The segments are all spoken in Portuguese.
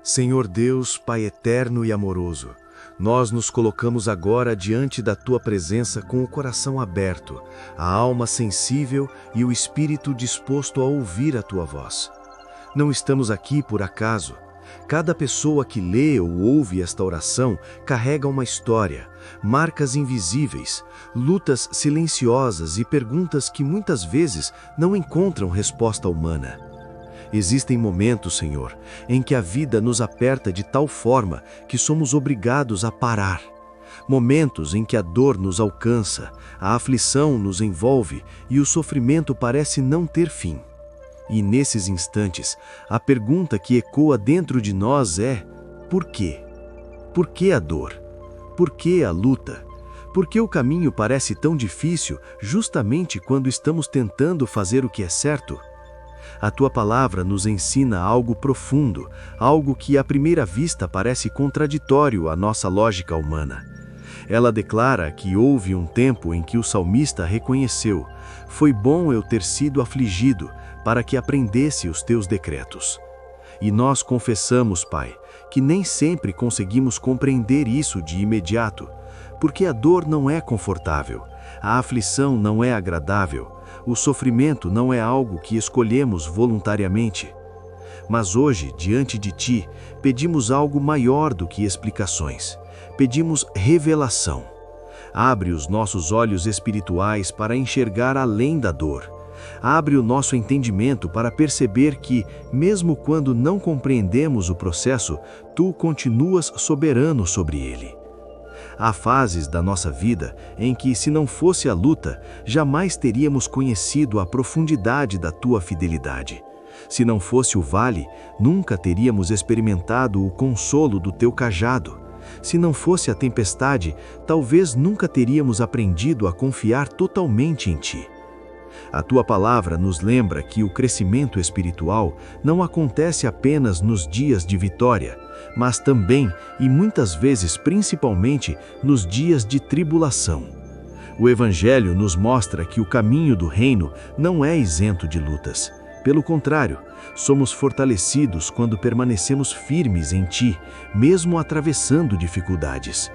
Senhor Deus, Pai eterno e amoroso, nós nos colocamos agora diante da Tua presença com o coração aberto, a alma sensível e o espírito disposto a ouvir a Tua voz. Não estamos aqui por acaso. Cada pessoa que lê ou ouve esta oração carrega uma história, marcas invisíveis, lutas silenciosas e perguntas que muitas vezes não encontram resposta humana. Existem momentos, Senhor, em que a vida nos aperta de tal forma que somos obrigados a parar. Momentos em que a dor nos alcança, a aflição nos envolve e o sofrimento parece não ter fim. E nesses instantes, a pergunta que ecoa dentro de nós é: por quê? Por que a dor? Por que a luta? Por que o caminho parece tão difícil justamente quando estamos tentando fazer o que é certo? A Tua palavra nos ensina algo profundo, algo que à primeira vista parece contraditório à nossa lógica humana. Ela declara que houve um tempo em que o salmista reconheceu: foi bom eu ter sido afligido, para que aprendesse os Teus decretos. E nós confessamos, Pai, que nem sempre conseguimos compreender isso de imediato, porque a dor não é confortável, a aflição não é agradável, o sofrimento não é algo que escolhemos voluntariamente. Mas hoje, diante de Ti, pedimos algo maior do que explicações. Pedimos revelação. Abre os nossos olhos espirituais para enxergar além da dor. Abre o nosso entendimento para perceber que, mesmo quando não compreendemos o processo, Tu continuas soberano sobre ele. Há fases da nossa vida em que, se não fosse a luta, jamais teríamos conhecido a profundidade da Tua fidelidade. Se não fosse o vale, nunca teríamos experimentado o consolo do Teu cajado. Se não fosse a tempestade, talvez nunca teríamos aprendido a confiar totalmente em Ti. A Tua palavra nos lembra que o crescimento espiritual não acontece apenas nos dias de vitória, mas também, e muitas vezes principalmente, nos dias de tribulação. O Evangelho nos mostra que o caminho do reino não é isento de lutas. Pelo contrário, somos fortalecidos quando permanecemos firmes em Ti, mesmo atravessando dificuldades.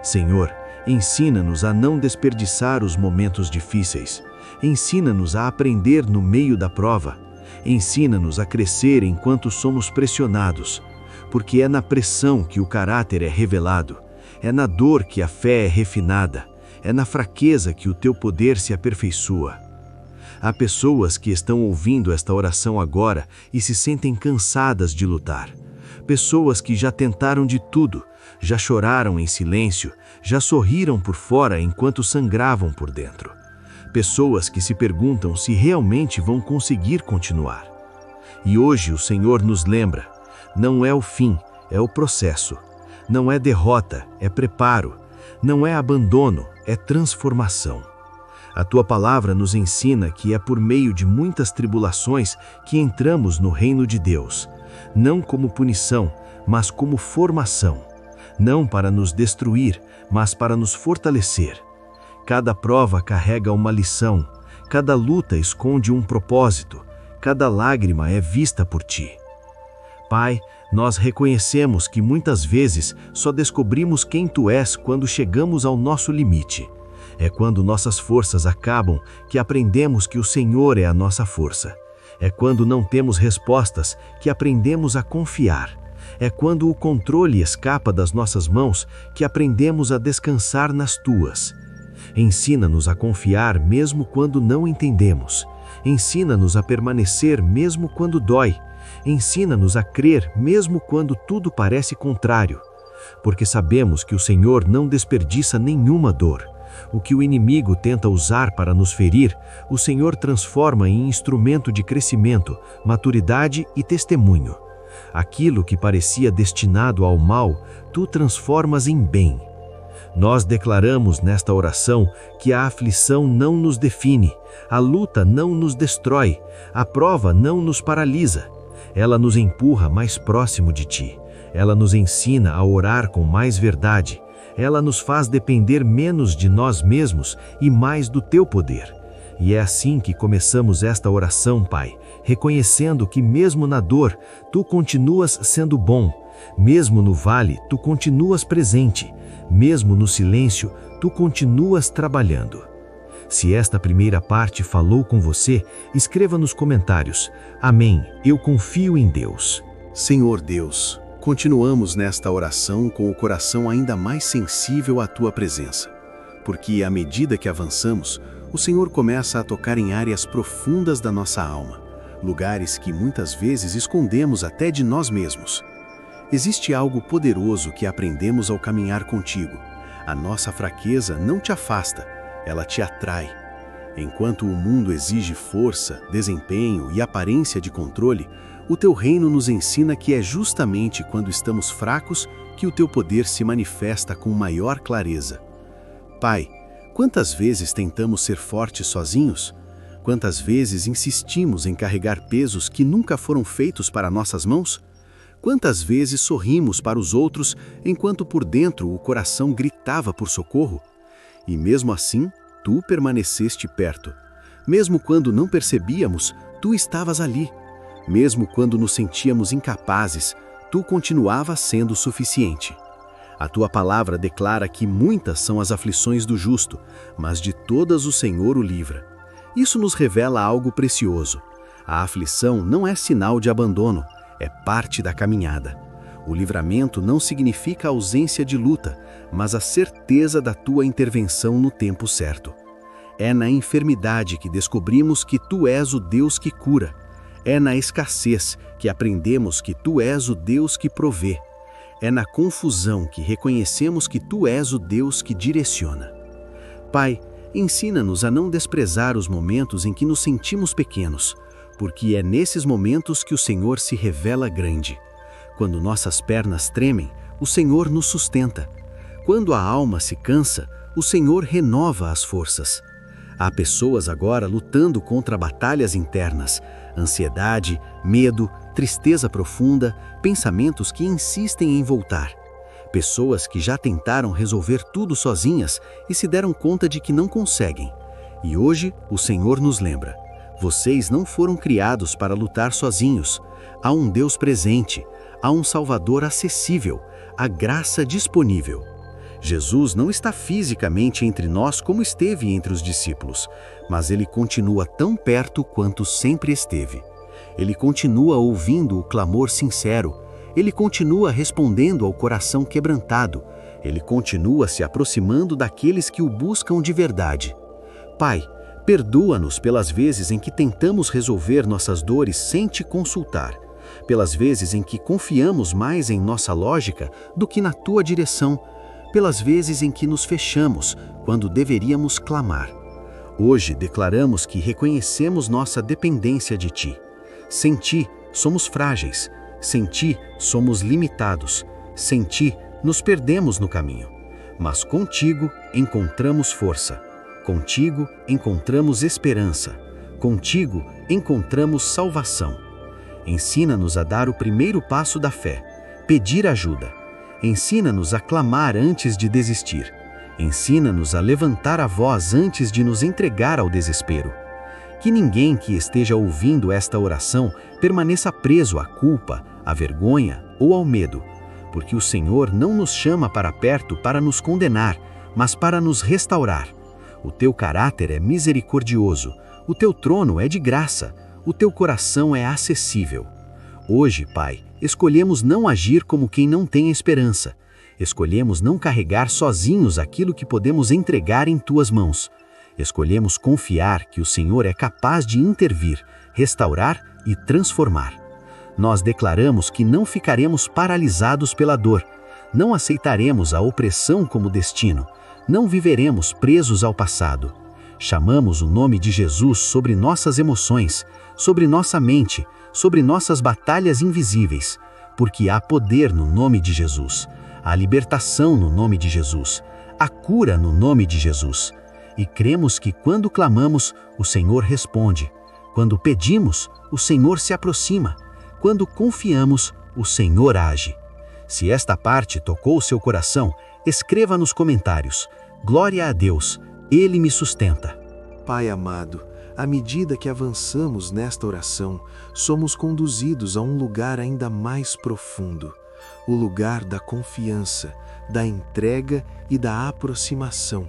Senhor, ensina-nos a não desperdiçar os momentos difíceis. Ensina-nos a aprender no meio da prova. Ensina-nos a crescer enquanto somos pressionados, porque é na pressão que o caráter é revelado, é na dor que a fé é refinada, é na fraqueza que o Teu poder se aperfeiçoa. Há pessoas que estão ouvindo esta oração agora e se sentem cansadas de lutar. Pessoas que já tentaram de tudo, já choraram em silêncio, já sorriram por fora enquanto sangravam por dentro. Pessoas que se perguntam se realmente vão conseguir continuar. E hoje o Senhor nos lembra: não é o fim, é o processo. Não é derrota, é preparo. Não é abandono, é transformação. A Tua palavra nos ensina que é por meio de muitas tribulações que entramos no reino de Deus, não como punição, mas como formação. Não para nos destruir, mas para nos fortalecer. Cada prova carrega uma lição, cada luta esconde um propósito, cada lágrima é vista por Ti. Pai, nós reconhecemos que muitas vezes só descobrimos quem Tu és quando chegamos ao nosso limite. É quando nossas forças acabam que aprendemos que o Senhor é a nossa força. É quando não temos respostas que aprendemos a confiar. É quando o controle escapa das nossas mãos que aprendemos a descansar nas Tuas. Ensina-nos a confiar mesmo quando não entendemos. Ensina-nos a permanecer mesmo quando dói. Ensina-nos a crer mesmo quando tudo parece contrário. Porque sabemos que o Senhor não desperdiça nenhuma dor. O que o inimigo tenta usar para nos ferir, o Senhor transforma em instrumento de crescimento, maturidade e testemunho. Aquilo que parecia destinado ao mal, Tu transformas em bem. Nós declaramos nesta oração que a aflição não nos define, a luta não nos destrói, a prova não nos paralisa. Ela nos empurra mais próximo de Ti. Ela nos ensina a orar com mais verdade. Ela nos faz depender menos de nós mesmos e mais do Teu poder. E é assim que começamos esta oração, Pai, reconhecendo que mesmo na dor, tu continuas sendo bom, mesmo no vale, tu continuas presente, mesmo no silêncio, tu continuas trabalhando. Se esta primeira parte falou com você, escreva nos comentários. Amém, eu confio em Deus. Senhor Deus, continuamos nesta oração com o coração ainda mais sensível à Tua presença, porque à medida que avançamos, o Senhor começa a tocar em áreas profundas da nossa alma, lugares que muitas vezes escondemos até de nós mesmos. Existe algo poderoso que aprendemos ao caminhar contigo. A nossa fraqueza não te afasta, ela te atrai. Enquanto o mundo exige força, desempenho e aparência de controle, o teu reino nos ensina que é justamente quando estamos fracos que o teu poder se manifesta com maior clareza. Pai, quantas vezes tentamos ser fortes sozinhos? Quantas vezes insistimos em carregar pesos que nunca foram feitos para nossas mãos? Quantas vezes sorrimos para os outros enquanto por dentro o coração gritava por socorro? E mesmo assim, tu permaneceste perto. Mesmo quando não percebíamos, tu estavas ali. Mesmo quando nos sentíamos incapazes, tu continuavas sendo suficiente. A tua palavra declara que muitas são as aflições do justo, mas de todas o Senhor o livra. Isso nos revela algo precioso. A aflição não é sinal de abandono, é parte da caminhada. O livramento não significa ausência de luta, mas a certeza da tua intervenção no tempo certo. É na enfermidade que descobrimos que tu és o Deus que cura. É na escassez que aprendemos que tu és o Deus que provê. É na confusão que reconhecemos que tu és o Deus que direciona. Pai, ensina-nos a não desprezar os momentos em que nos sentimos pequenos, porque é nesses momentos que o Senhor se revela grande. Quando nossas pernas tremem, o Senhor nos sustenta. Quando a alma se cansa, o Senhor renova as forças. Há pessoas agora lutando contra batalhas internas, ansiedade, medo, tristeza profunda, pensamentos que insistem em voltar. Pessoas que já tentaram resolver tudo sozinhas e se deram conta de que não conseguem. E hoje o Senhor nos lembra: vocês não foram criados para lutar sozinhos. Há um Deus presente, há um Salvador acessível, a graça disponível. Jesus não está fisicamente entre nós como esteve entre os discípulos, mas ele continua tão perto quanto sempre esteve. Ele continua ouvindo o clamor sincero, ele continua respondendo ao coração quebrantado, ele continua se aproximando daqueles que o buscam de verdade. Pai, perdoa-nos pelas vezes em que tentamos resolver nossas dores sem te consultar, pelas vezes em que confiamos mais em nossa lógica do que na tua direção, pelas vezes em que nos fechamos quando deveríamos clamar. Hoje declaramos que reconhecemos nossa dependência de ti. Sem ti, somos frágeis. Sem ti, somos limitados. Sem ti, nos perdemos no caminho. Mas contigo encontramos força. Contigo encontramos esperança. Contigo encontramos salvação. Ensina-nos a dar o primeiro passo da fé, pedir ajuda. Ensina-nos a clamar antes de desistir. Ensina-nos a levantar a voz antes de nos entregar ao desespero. Que ninguém que esteja ouvindo esta oração permaneça preso à culpa, à vergonha ou ao medo, porque o Senhor não nos chama para perto para nos condenar, mas para nos restaurar. O teu caráter é misericordioso, o teu trono é de graça, o teu coração é acessível. Hoje, Pai, escolhemos não agir como quem não tem esperança. Escolhemos não carregar sozinhos aquilo que podemos entregar em tuas mãos. Escolhemos confiar que o Senhor é capaz de intervir, restaurar e transformar. Nós declaramos que não ficaremos paralisados pela dor, não aceitaremos a opressão como destino, não viveremos presos ao passado. Chamamos o nome de Jesus sobre nossas emoções, sobre nossa mente, sobre nossas batalhas invisíveis, porque há poder no nome de Jesus, há libertação no nome de Jesus, há cura no nome de Jesus. E cremos que quando clamamos, o Senhor responde. Quando pedimos, o Senhor se aproxima. Quando confiamos, o Senhor age. Se esta parte tocou o seu coração, escreva nos comentários: glória a Deus, Ele me sustenta. Pai amado, À medida que avançamos nesta oração, somos conduzidos a um lugar ainda mais profundo, o lugar da confiança, da entrega e da aproximação.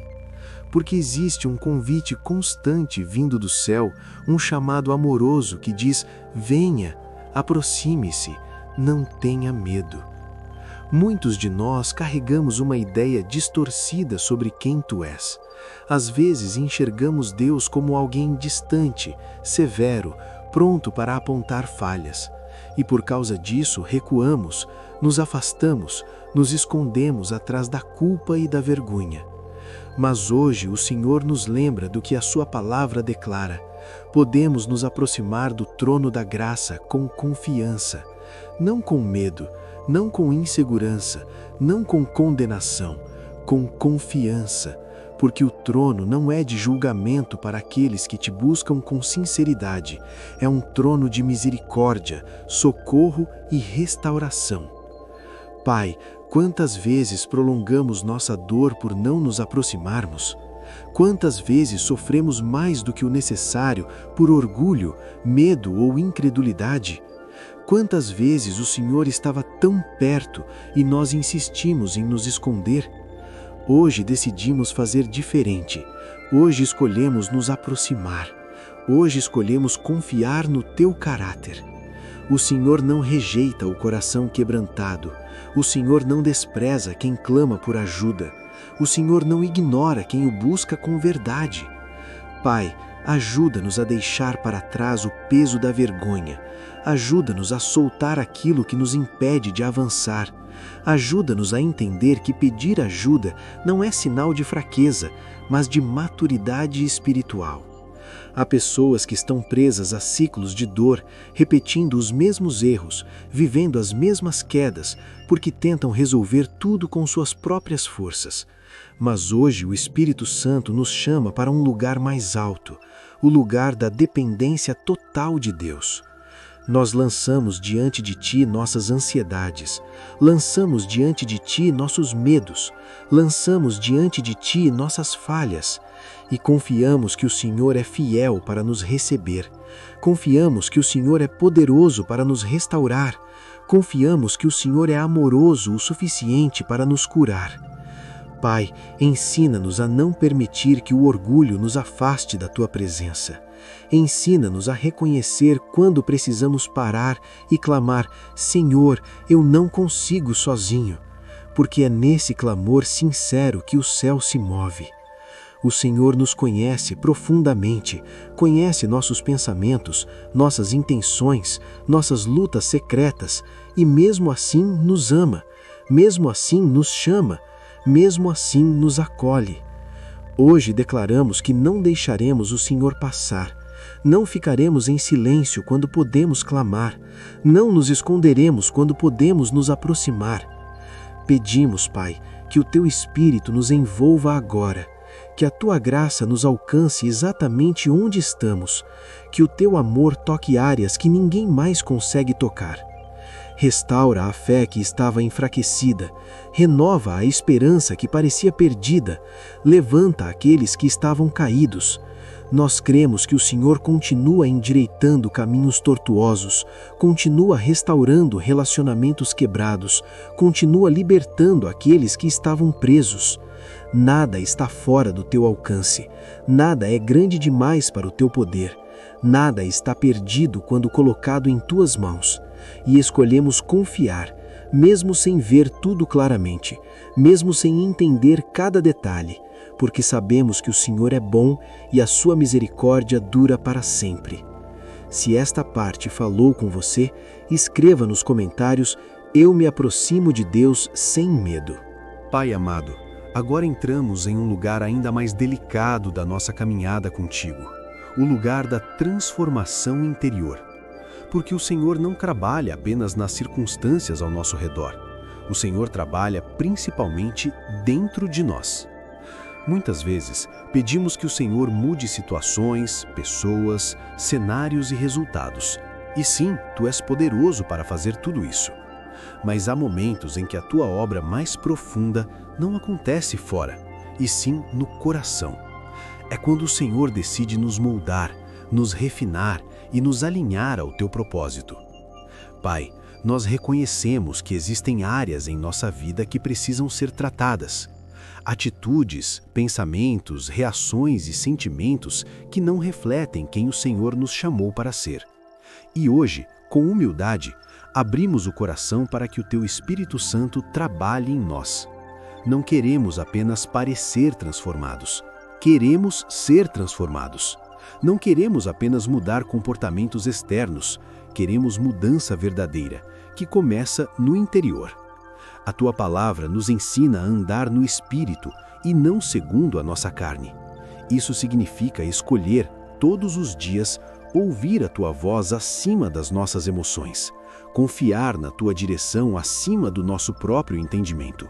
Porque existe um convite constante vindo do céu, um chamado amoroso que diz: venha, aproxime-se, não tenha medo. Muitos de nós carregamos uma ideia distorcida sobre quem tu és. Às vezes enxergamos Deus como alguém distante, severo, pronto para apontar falhas. E por causa disso recuamos, nos afastamos, nos escondemos atrás da culpa e da vergonha. Mas hoje o Senhor nos lembra do que a sua palavra declara. Podemos nos aproximar do trono da graça com confiança, não com medo, não com insegurança, não com condenação, com confiança, porque o trono não é de julgamento para aqueles que te buscam com sinceridade, é um trono de misericórdia, socorro e restauração. Pai, quantas vezes prolongamos nossa dor por não nos aproximarmos? Quantas vezes sofremos mais do que o necessário por orgulho, medo ou incredulidade? Quantas vezes o Senhor estava tão perto e nós insistimos em nos esconder? Hoje decidimos fazer diferente. Hoje escolhemos nos aproximar. Hoje escolhemos confiar no teu caráter. O Senhor não rejeita o coração quebrantado. O Senhor não despreza quem clama por ajuda. O Senhor não ignora quem o busca com verdade. Pai, ajuda-nos a deixar para trás o peso da vergonha. Ajuda-nos a soltar aquilo que nos impede de avançar. Ajuda-nos a entender que pedir ajuda não é sinal de fraqueza, mas de maturidade espiritual. Há pessoas que estão presas a ciclos de dor, repetindo os mesmos erros, vivendo as mesmas quedas, porque tentam resolver tudo com suas próprias forças. Mas hoje o Espírito Santo nos chama para um lugar mais alto, o lugar da dependência total de Deus. Nós lançamos diante de Ti nossas ansiedades, lançamos diante de Ti nossos medos, lançamos diante de Ti nossas falhas e confiamos que o Senhor é fiel para nos receber, confiamos que o Senhor é poderoso para nos restaurar, confiamos que o Senhor é amoroso o suficiente para nos curar. Pai, ensina-nos a não permitir que o orgulho nos afaste da Tua presença. Ensina-nos a reconhecer quando precisamos parar e clamar: Senhor, eu não consigo sozinho, porque é nesse clamor sincero que o céu se move. O Senhor nos conhece profundamente, conhece nossos pensamentos, nossas intenções, nossas lutas secretas, e mesmo assim nos ama, mesmo assim nos chama, mesmo assim nos acolhe. Hoje declaramos que não deixaremos o Senhor passar, não ficaremos em silêncio quando podemos clamar, não nos esconderemos quando podemos nos aproximar. Pedimos, Pai, que o Teu Espírito nos envolva agora, que a Tua graça nos alcance exatamente onde estamos, que o Teu amor toque áreas que ninguém mais consegue tocar. Restaura a fé que estava enfraquecida, renova a esperança que parecia perdida, levanta aqueles que estavam caídos. Nós cremos que o Senhor continua endireitando caminhos tortuosos, continua restaurando relacionamentos quebrados, continua libertando aqueles que estavam presos. Nada está fora do Teu alcance, nada é grande demais para o Teu poder, nada está perdido quando colocado em Tuas mãos. E escolhemos confiar, mesmo sem ver tudo claramente, mesmo sem entender cada detalhe, porque sabemos que o Senhor é bom e a sua misericórdia dura para sempre. Se esta parte falou com você, escreva nos comentários: eu me aproximo de Deus sem medo. Pai amado, agora entramos em um lugar ainda mais delicado da nossa caminhada contigo, o lugar da transformação interior. Porque o Senhor não trabalha apenas nas circunstâncias ao nosso redor. O Senhor trabalha principalmente dentro de nós. Muitas vezes, pedimos que o Senhor mude situações, pessoas, cenários e resultados. E sim, Tu és poderoso para fazer tudo isso. Mas há momentos em que a Tua obra mais profunda não acontece fora, e sim no coração. É quando o Senhor decide nos moldar, nos refinar e nos alinhar ao teu propósito. Pai, nós reconhecemos que existem áreas em nossa vida que precisam ser tratadas. Atitudes, pensamentos, reações e sentimentos que não refletem quem o Senhor nos chamou para ser. E hoje, com humildade, abrimos o coração para que o teu Espírito Santo trabalhe em nós. Não queremos apenas parecer transformados, queremos ser transformados. Não queremos apenas mudar comportamentos externos, queremos mudança verdadeira, que começa no interior. A tua palavra nos ensina a andar no Espírito e não segundo a nossa carne. Isso significa escolher, todos os dias, ouvir a tua voz acima das nossas emoções, confiar na tua direção acima do nosso próprio entendimento.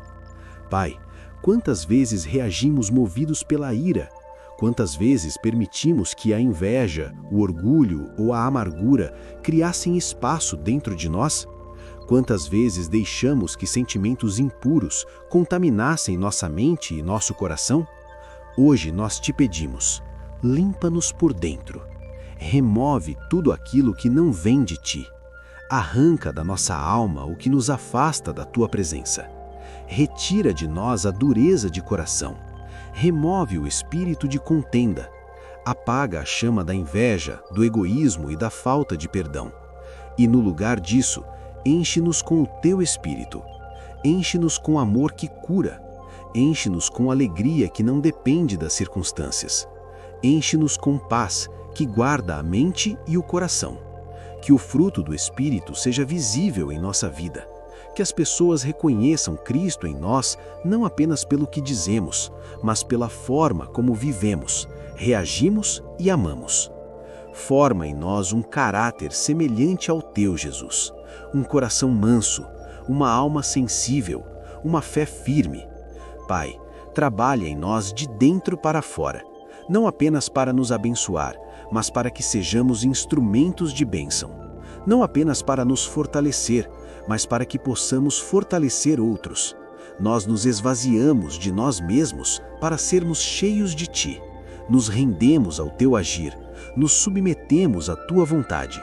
Pai, quantas vezes reagimos movidos pela ira? Quantas vezes permitimos que a inveja, o orgulho ou a amargura criassem espaço dentro de nós? Quantas vezes deixamos que sentimentos impuros contaminassem nossa mente e nosso coração? Hoje nós te pedimos, limpa-nos por dentro. Remove tudo aquilo que não vem de ti. Arranca da nossa alma o que nos afasta da tua presença. Retira de nós a dureza de coração. Remove o espírito de contenda. Apaga a chama da inveja, do egoísmo e da falta de perdão. E no lugar disso, enche-nos com o teu Espírito. Enche-nos com amor que cura. Enche-nos com alegria que não depende das circunstâncias. Enche-nos com paz que guarda a mente e o coração. Que o fruto do Espírito seja visível em nossa vida. Que as pessoas reconheçam Cristo em nós não apenas pelo que dizemos, mas pela forma como vivemos, reagimos e amamos. Forma em nós um caráter semelhante ao teu, Jesus. Um coração manso, uma alma sensível, uma fé firme. Pai, trabalha em nós de dentro para fora, não apenas para nos abençoar, mas para que sejamos instrumentos de bênção. Não apenas para nos fortalecer, mas para que possamos fortalecer outros. Nós nos esvaziamos de nós mesmos para sermos cheios de Ti. Nos rendemos ao Teu agir, nos submetemos à Tua vontade.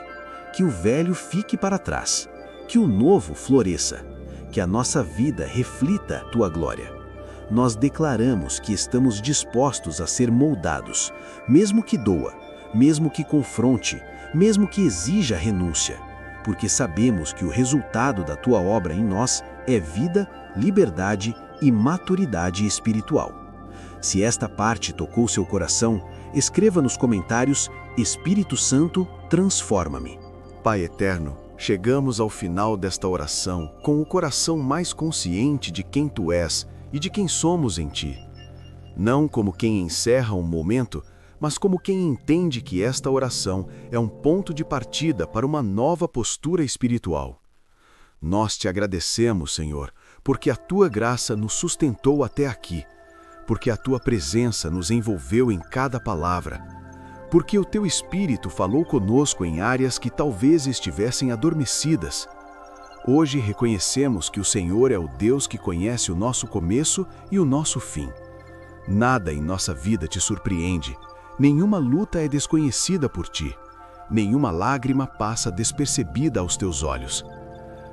Que o velho fique para trás, que o novo floresça, que a nossa vida reflita a Tua glória. Nós declaramos que estamos dispostos a ser moldados, mesmo que doa, mesmo que confronte, mesmo que exija renúncia, porque sabemos que o resultado da Tua obra em nós é vida, liberdade e maturidade espiritual. Se esta parte tocou seu coração, escreva nos comentários: Espírito Santo, transforma-me. Pai eterno, chegamos ao final desta oração com o coração mais consciente de quem Tu és e de quem somos em Ti. Não como quem encerra um momento, mas como quem entende que esta oração é um ponto de partida para uma nova postura espiritual. Nós Te agradecemos, Senhor, porque a Tua graça nos sustentou até aqui, porque a Tua presença nos envolveu em cada palavra, porque o Teu Espírito falou conosco em áreas que talvez estivessem adormecidas. Hoje reconhecemos que o Senhor é o Deus que conhece o nosso começo e o nosso fim. Nada em nossa vida Te surpreende, nenhuma luta é desconhecida por Ti, nenhuma lágrima passa despercebida aos Teus olhos.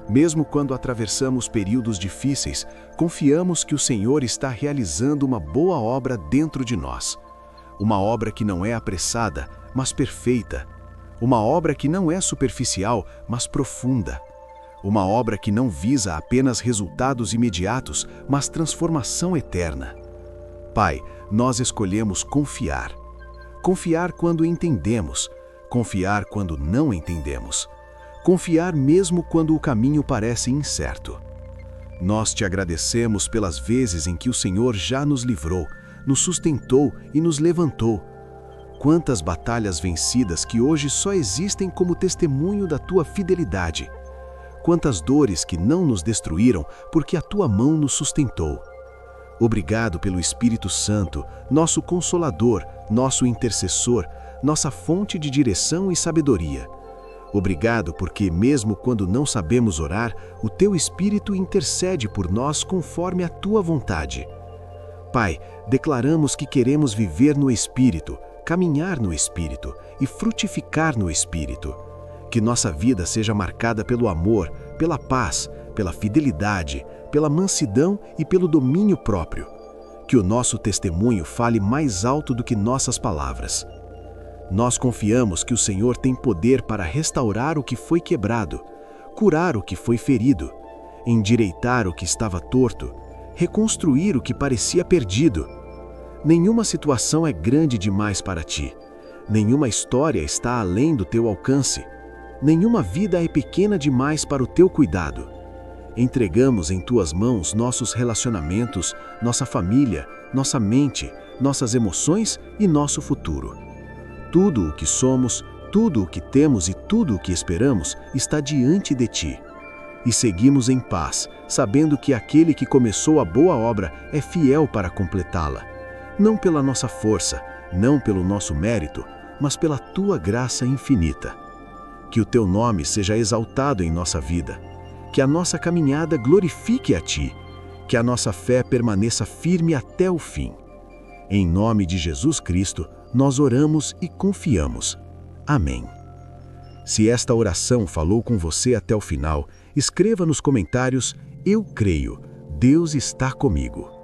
Mesmo quando atravessamos períodos difíceis, confiamos que o Senhor está realizando uma boa obra dentro de nós. Uma obra que não é apressada, mas perfeita. Uma obra que não é superficial, mas profunda. Uma obra que não visa apenas resultados imediatos, mas transformação eterna. Pai, nós escolhemos confiar. Confiar quando entendemos, confiar quando não entendemos. Confiar mesmo quando o caminho parece incerto. Nós Te agradecemos pelas vezes em que o Senhor já nos livrou, nos sustentou e nos levantou. Quantas batalhas vencidas que hoje só existem como testemunho da Tua fidelidade. Quantas dores que não nos destruíram porque a Tua mão nos sustentou. Obrigado pelo Espírito Santo, nosso Consolador, nosso intercessor, nossa fonte de direção e sabedoria. Obrigado porque, mesmo quando não sabemos orar, o Teu Espírito intercede por nós conforme a Tua vontade. Pai, declaramos que queremos viver no Espírito, caminhar no Espírito e frutificar no Espírito. Que nossa vida seja marcada pelo amor, pela paz, pela fidelidade, pela mansidão e pelo domínio próprio. Que o nosso testemunho fale mais alto do que nossas palavras. Nós confiamos que o Senhor tem poder para restaurar o que foi quebrado, curar o que foi ferido, endireitar o que estava torto, reconstruir o que parecia perdido. Nenhuma situação é grande demais para ti. Nenhuma história está além do teu alcance. Nenhuma vida é pequena demais para o teu cuidado. Entregamos em tuas mãos nossos relacionamentos, nossa família, nossa mente, nossas emoções e nosso futuro. Tudo o que somos, tudo o que temos e tudo o que esperamos está diante de ti. E seguimos em paz, sabendo que aquele que começou a boa obra é fiel para completá-la. Não pela nossa força, não pelo nosso mérito, mas pela tua graça infinita. Que o teu nome seja exaltado em nossa vida. Que a nossa caminhada glorifique a ti. Que a nossa fé permaneça firme até o fim. Em nome de Jesus Cristo, nós oramos e confiamos. Amém. Se esta oração falou com você até o final, escreva nos comentários: Eu creio, Deus está comigo.